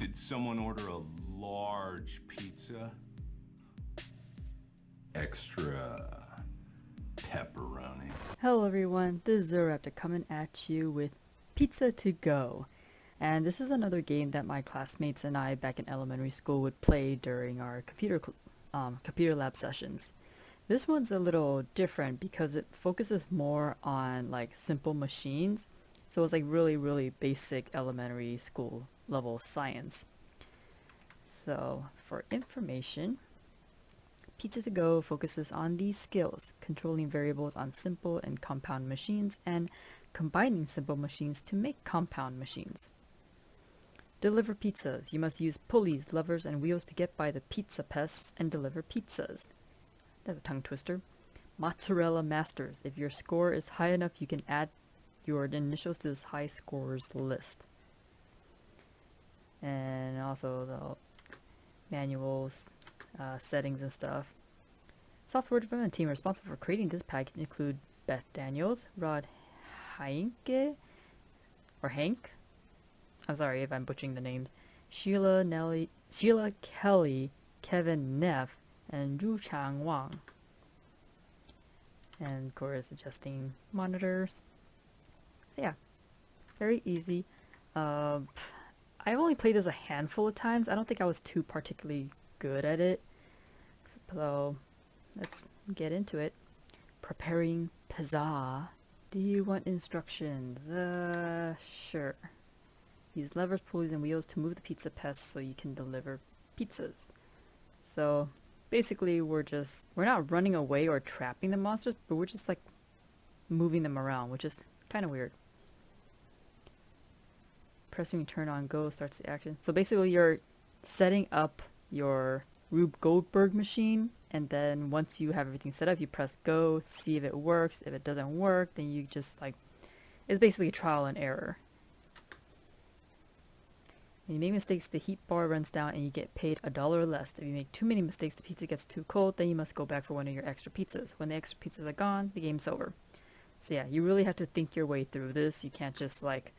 Did someone order a large pizza? Extra pepperoni. Hello everyone, this is Zeraptor coming at you with Pizza to Go. And this is another game that my classmates and I back in elementary school would play during our computer lab sessions. This one's a little different because it focuses more on like simple machines. So it's like really basic elementary school level science. So for information, Pizza to Go focuses on these skills, controlling variables on simple and compound machines and combining simple machines to make compound machines. Deliver pizzas. You must use pulleys, levers, and wheels to get by the pizza pests and deliver pizzas. That's a tongue twister. Mozzarella Masters. If your score is high enough, you can add your initials to this high scores list. And also the manuals, settings and stuff. Software development team responsible for creating this package include Beth Daniels, Rod Heinke, or Hank. I'm sorry if I'm butchering the names. Sheila Kelly, Kevin Neff, and Zhu Chang Wang. And of course, adjusting monitors. So yeah, very easy. I've only played this a handful of times. I don't think I was too particularly good at it. So let's get into it. Preparing pizza. Do you want instructions? Sure. Use levers, pulleys, and wheels to move the pizza pests so you can deliver pizzas. So basically we're not running away or trapping the monsters, but we're just like moving them around, which is kind of weird. Pressing turn on go starts the action. So basically you're setting up your Rube Goldberg machine, and then once you have everything set up, you press go, see if it works. If it doesn't work, then you just like, it's basically trial and error. When you make mistakes, the heat bar runs down and you get paid $1 less. If you make too many mistakes, the pizza gets too cold, then you must go back for one of your extra pizzas. When the extra pizzas are gone, the game's over. So yeah, you really have to think your way through this. You can't just like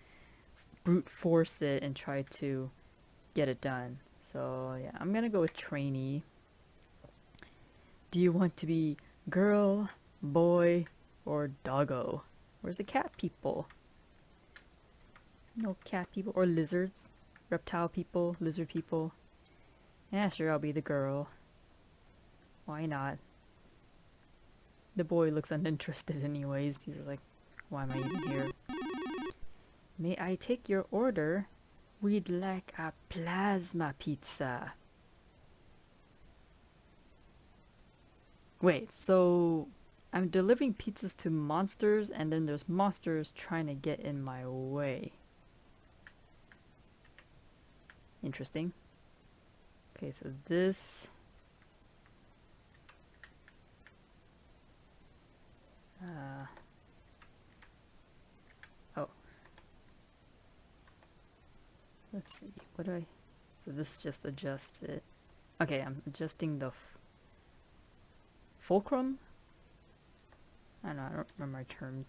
brute force it and try to get it done. So yeah, I'm gonna go with trainee. Do you want to be girl, boy, or doggo? Where's the cat people? No cat people or lizards? Reptile people, lizard people. Yeah, sure, I'll be the girl. Why not? The boy looks uninterested anyways. He's like, why am I even here? May I take your order? We'd like a plasma pizza. Wait, so I'm delivering pizzas to monsters and then there's monsters trying to get in my way. Interesting. Okay, so this... oh. Let's see, what do I... So this just adjusts it. Okay, I'm adjusting the fulcrum? I don't know, I don't remember my terms.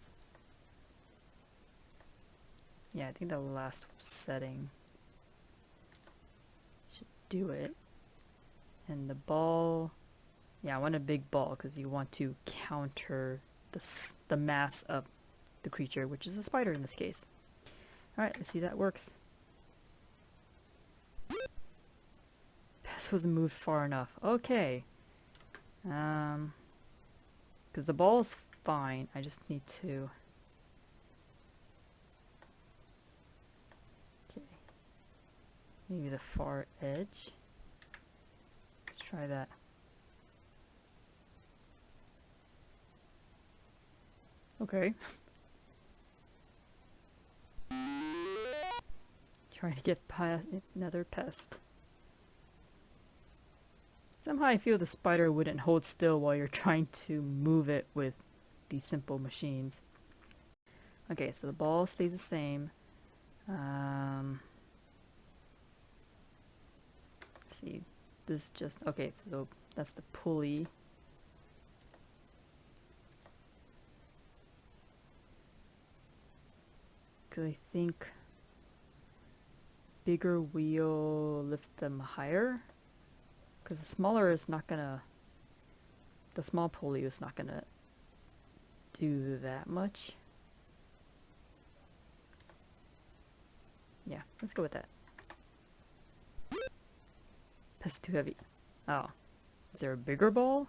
Yeah, I think the last setting should do it. And the ball... yeah, I want a big ball because you want to counter the mass of the creature, which is a spider in this case. Alright, let's see that works. This wasn't moved far enough. Okay. Because the ball's fine. I just need to... okay. Maybe the far edge. Let's try that. Okay. Trying to get by another pest. Somehow I feel the spider wouldn't hold still while you're trying to move it with these simple machines. Okay, so the ball stays the same. Let's see. This just... okay, so that's the pulley. Because I think bigger wheel lifts them higher? Because the smaller is not gonna... The small pulley is not gonna do that much. Yeah, let's go with that. That's too heavy. Oh. Is there a bigger ball?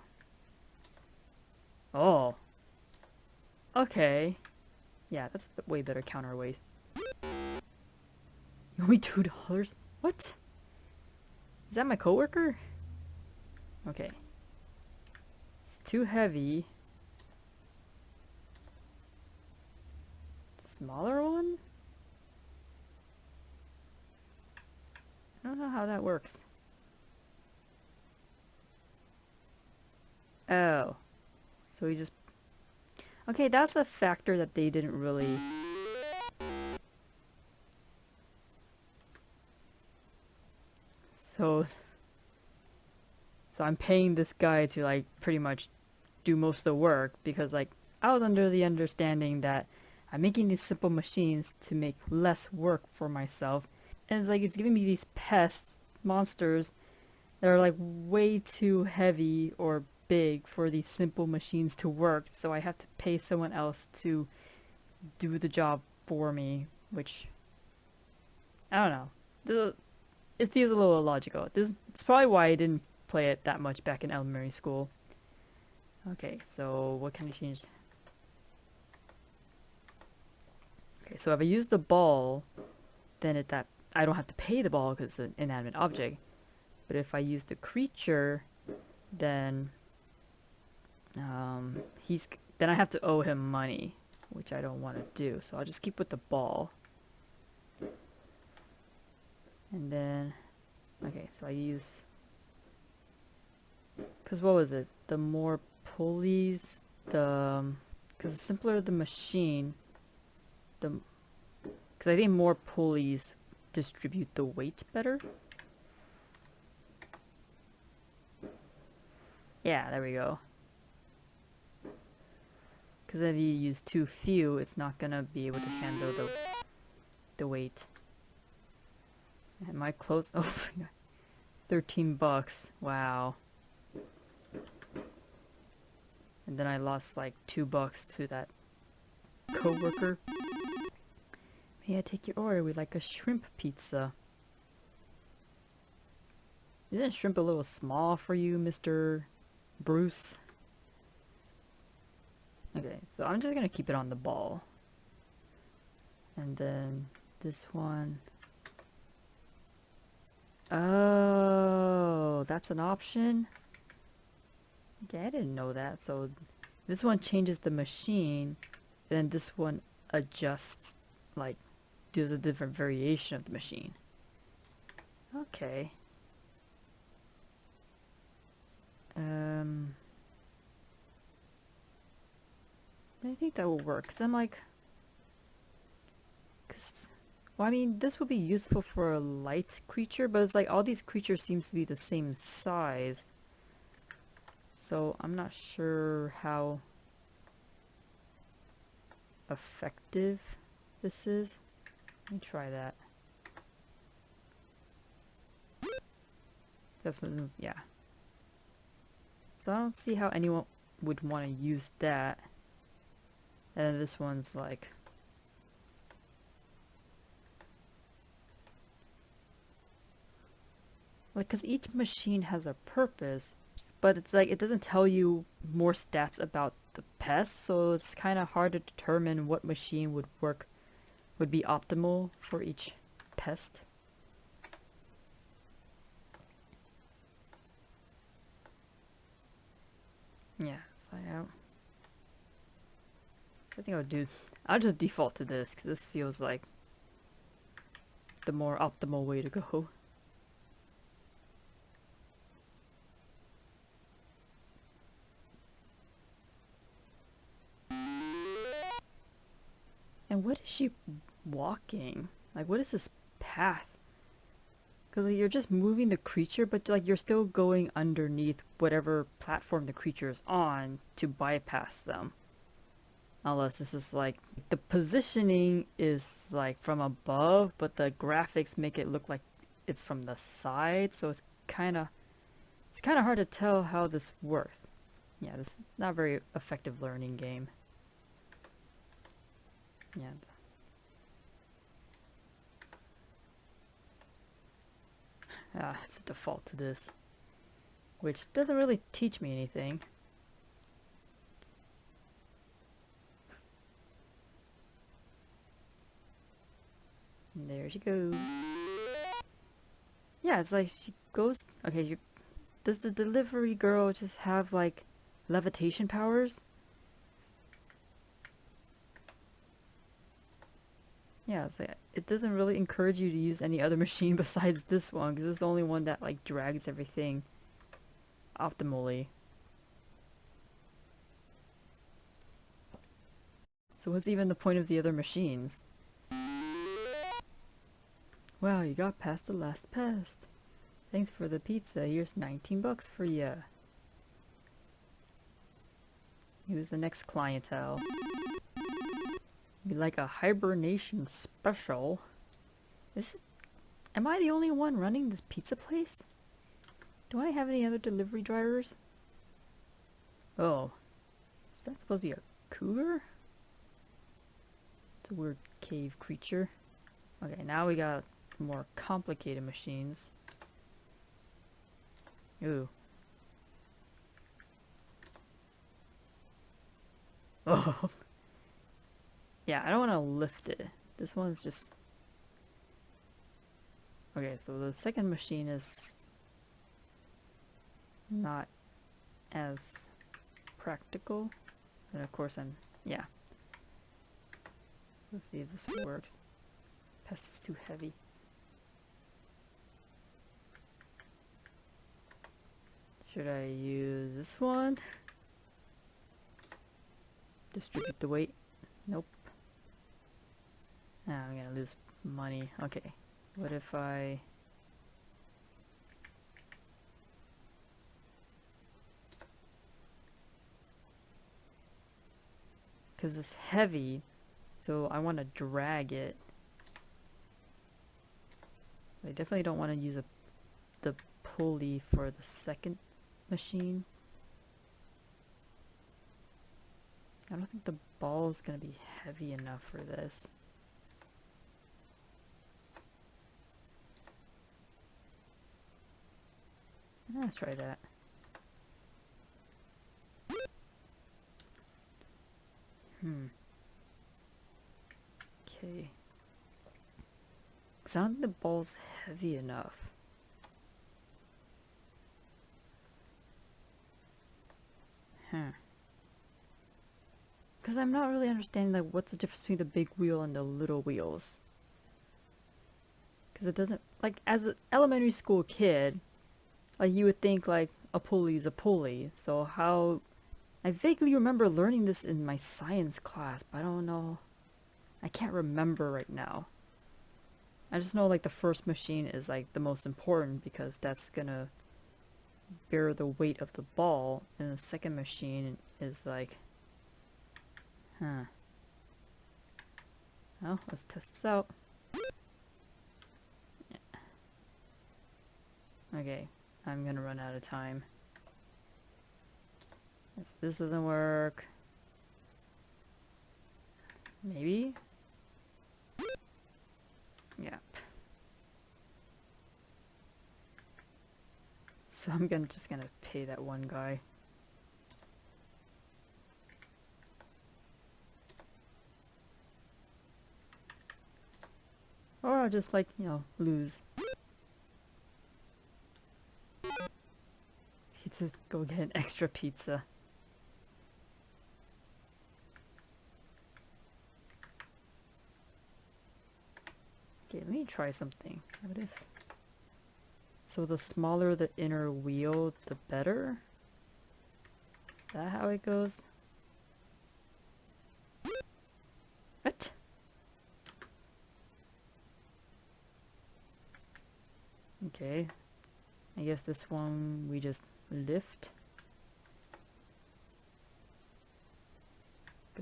Oh. Okay. Yeah, that's a way better counterweight. Only $2? What? Is that my coworker? Okay. It's too heavy. Smaller one? I don't know how that works. Oh. So we just... Okay, that's a factor that they didn't really... So I'm paying this guy to like pretty much do most of the work because like I was under the understanding that I'm making these simple machines to make less work for myself. And it's like it's giving me these pests, monsters that are like way too heavy or big for these simple machines to work, so I have to pay someone else to do the job for me, which I don't know. It feels a little illogical. It's probably why I didn't play it that much back in elementary school. Okay, so what can I change? Okay, so if I use the ball, then I don't have to pay the ball because it's an inanimate object. But if I use the creature, then then I have to owe him money, which I don't want to do. So I'll just keep with the ball. And then, okay, so I use, because what was it? The more pulleys, because the simpler the machine, because I think more pulleys distribute the weight better. Yeah, there we go. Because if you use too few, it's not gonna be able to handle the weight. And my clothes, oh my god, $13. Wow. And then I lost like $2 to that coworker. May I take your order? We'd like a shrimp pizza. Isn't shrimp a little small for you, Mr. Bruce? Okay, so I'm just gonna keep it on the ball. And then this one. Oh, that's an option? Okay, I didn't know that. So this one changes the machine, then this one adjusts, like, does a different variation of the machine. Okay. I think that will work, because I'm like... Well, I mean, this would be useful for a light creature, but it's like all these creatures seems to be the same size. So I'm not sure how effective this is. Let me try that. That's what, yeah. So I don't see how anyone would want to use that. And this one's like... Like, because each machine has a purpose, but it's like, it doesn't tell you more stats about the pest, so it's kind of hard to determine what machine would be optimal for each pest. Yeah, so I think I'll just default to this, because this feels like the more optimal way to go. And what is she walking? Like, what is this path? Because like, you're just moving the creature, but like you're still going underneath whatever platform the creature is on to bypass them. Unless this is like the positioning is like from above, but the graphics make it look like it's from the side, so it's kind of hard to tell how this works. Yeah, this is not a very effective learning game. Yeah. It's default to this, which doesn't really teach me anything. And there she goes. Yeah, it's like she goes. Okay, does the delivery girl just have like levitation powers? Yeah, it's like, it doesn't really encourage you to use any other machine besides this one, because it's the only one that like drags everything optimally. So what's even the point of the other machines? Wow, you got past the last test. Thanks for the pizza. Here's 19 bucks for ya. Who's the next clientele? Be like a hibernation special. Am I the only one running this pizza place? Do I have any other delivery drivers? Oh. Is that supposed to be a cougar? It's a weird cave creature. Okay, now we got more complicated machines. Ooh. Oh. Yeah, I don't want to lift it. This one's just... Okay, so the second machine is not as practical. And of course yeah. Let's see if this works. Pest is too heavy. Should I use this one? Distribute the weight? Nope. Now I'm gonna lose money. Okay. What if I... Because it's heavy, so I want to drag it. I definitely don't want to use the pulley for the second machine. I don't think the ball is going to be heavy enough for this. Let's try that. Okay. Because I don't think the ball's heavy enough. Because I'm not really understanding like what's the difference between the big wheel and the little wheels. Because it doesn't, like, as an elementary school kid, like you would think like a pulley is a pulley. So how... I vaguely remember learning this in my science class, but I don't know. I can't remember right now. I just know like the first machine is like the most important because that's gonna bear the weight of the ball, and the second machine is like... Well, let's test this out. Yeah. Okay, I'm gonna run out of time. This doesn't work. Maybe? Yeah. So I'm just gonna pay that one guy. Or I'll just like, lose. Pizza, go get an extra pizza. Okay, let me try something. What if... So the smaller the inner wheel, the better? Is that how it goes? What? Okay. I guess this one we just lift.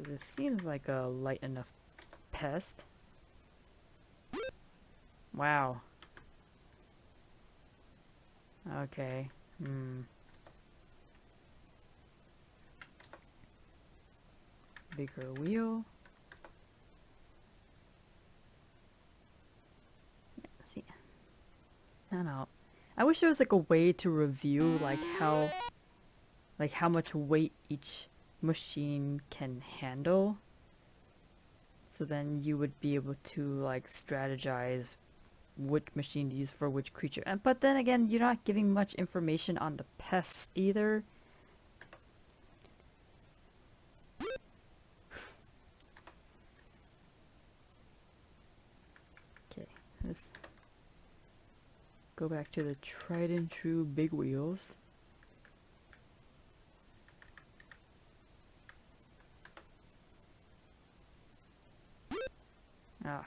This seems like a light enough pest. Wow. Okay. Bigger wheel. Yeah, see. I don't know. I wish there was like a way to review like how much weight each machine can handle. So then you would be able to like strategize which machine to use for which creature. But then again, you're not giving much information on the pests either. Okay, let's go back to the tried and true big wheels. Ah,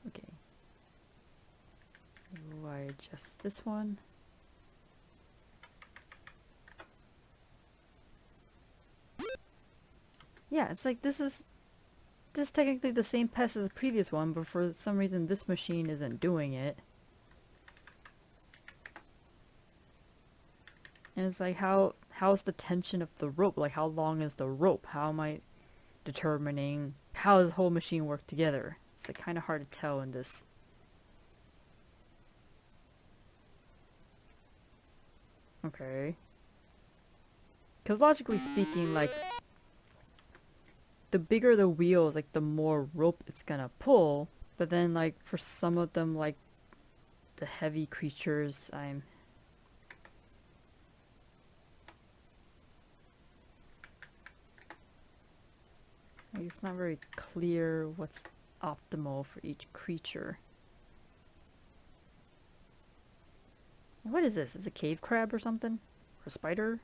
okay. Do I adjust this one? Yeah, it's like this is technically the same pest as the previous one, but for some reason this machine isn't doing it. And it's like how's the tension of the rope? Like how long is the rope? How am I determining how does the whole machine work together? It's like kind of hard to tell in this. Okay. Because logically speaking, like the bigger the wheels, like the more rope it's gonna pull. But then like for some of them, like the heavy creatures, it's not very clear what's optimal for each creature. What is this? Is it a cave crab or something? Or a spider?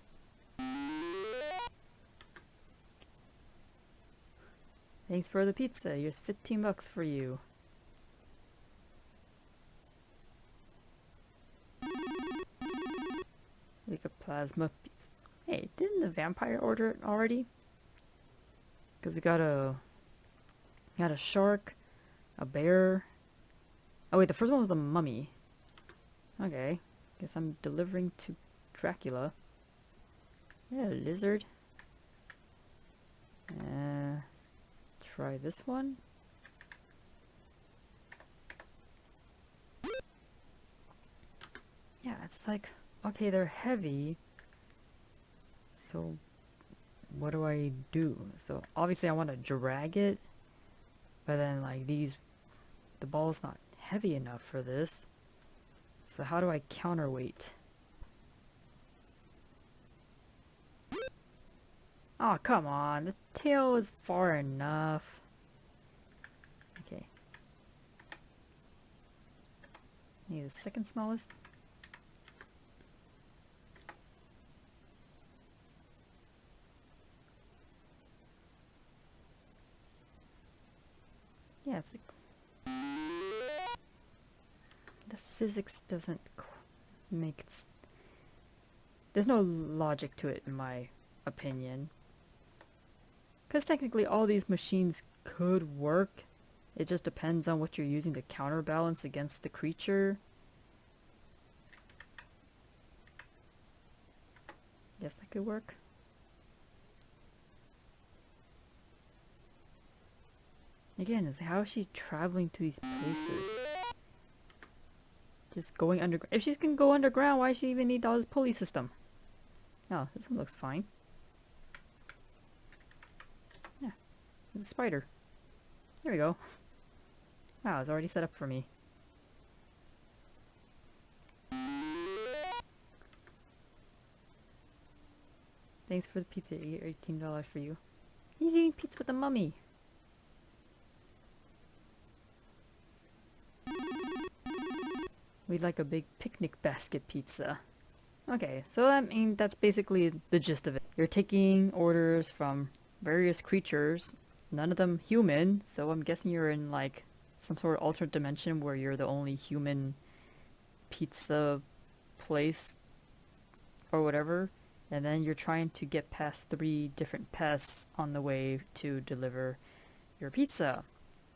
Thanks for the pizza. Here's $15 for you. Like a plasma pizza. Hey, didn't the vampire order it already? Because we got a shark, a bear. Oh wait, the first one was a mummy. Okay, guess I'm delivering to Dracula. Yeah, a lizard. Try this one. Yeah, it's like, okay, they're heavy. So what do I do? So obviously I want to drag it, but then like the ball's not heavy enough for this. So how do I counterweight? Oh, come on. The tail is far enough. Okay. Need the second smallest. Yeah, it's like the physics doesn't make there's no logic to it in my opinion. Because technically all these machines could work. It just depends on what you're using to counterbalance against the creature. Guess that could work. Again, is how is she traveling to these places? Just going underground. If she can go underground, why does she even need all this pulley system? Oh, this one looks fine. Yeah, there's a spider. There we go. Wow, it's already set up for me. Thanks for the pizza. $18 for you. He's eating pizza with the mummy. We'd like a big picnic basket pizza. Okay, so I mean, that's basically the gist of it. You're taking orders from various creatures, none of them human, so I'm guessing you're in like some sort of alternate dimension where you're the only human pizza place or whatever. and then you're trying to get past 3 different pests on the way to deliver your pizza.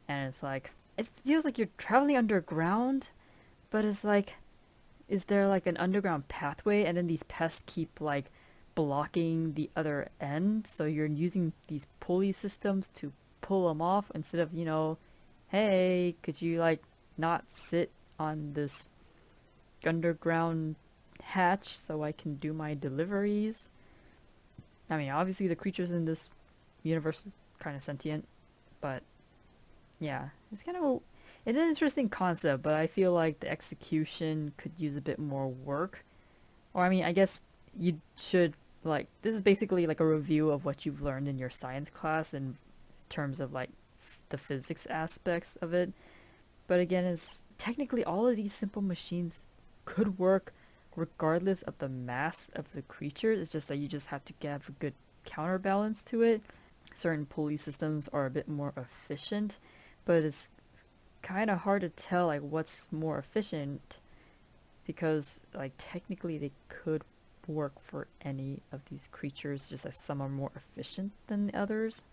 And it's like, it feels like you're traveling underground, but it's like, is there like an underground pathway and then these pests keep like blocking the other end, so you're using these pulley systems to pull them off instead of, hey, could you like not sit on this underground hatch so I can do my deliveries? I mean, obviously the creatures in this universe is kind of sentient, but yeah, it's kind of it's an interesting concept, but I feel like the execution could use a bit more work. Or I mean, I guess you should like this is basically like a review of what you've learned in your science class in terms of like the physics aspects of it. But again, it's technically all of these simple machines could work regardless of the mass of the creature. It's just that you just have to have a good counterbalance to it. Certain pulley systems are a bit more efficient, but it's kind of hard to tell like what's more efficient because like technically they could work for any of these creatures, just as some are more efficient than the others.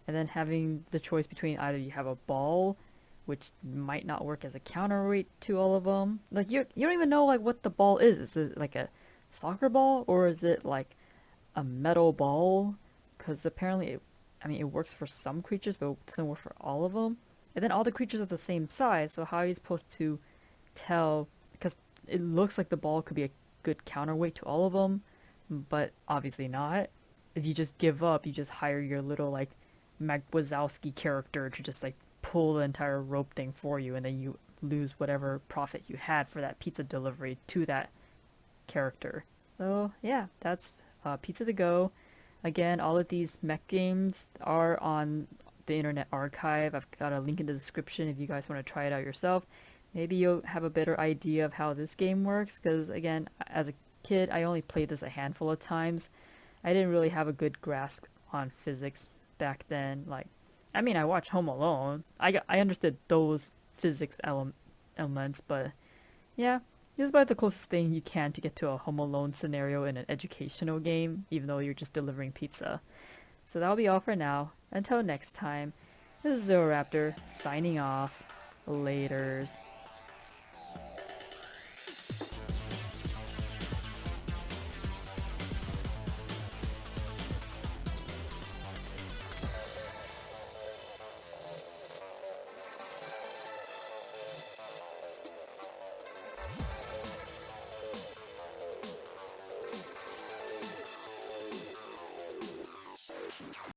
And then having the choice between either you have a ball, which might not work as a counterweight to all of them. Like you don't even know like what the ball is. Is it like a soccer ball or is it like a metal ball? Because apparently, I mean, it works for some creatures, but it doesn't work for all of them. And then all the creatures are the same size, so how are you supposed to tell? Because it looks like the ball could be a good counterweight to all of them, but obviously not. If you just give up, you just hire your little like Mag Wazowski character to just like pull the entire rope thing for you, and then you lose whatever profit you had for that pizza delivery to that character. So yeah, that's Pizza to Go. Again, all of these mech games are on the Internet Archive. I've got a link in the description if you guys want to try it out yourself. Maybe you'll have a better idea of how this game works, because again, as a kid, I only played this a handful of times. I didn't really have a good grasp on physics back then. Like, I mean, I watched Home Alone. I understood those physics elements, but yeah, it's about the closest thing you can to get to a Home Alone scenario in an educational game, even though you're just delivering pizza. So that'll be all for now. Until next time, this is Zeroraptor signing off. Laters.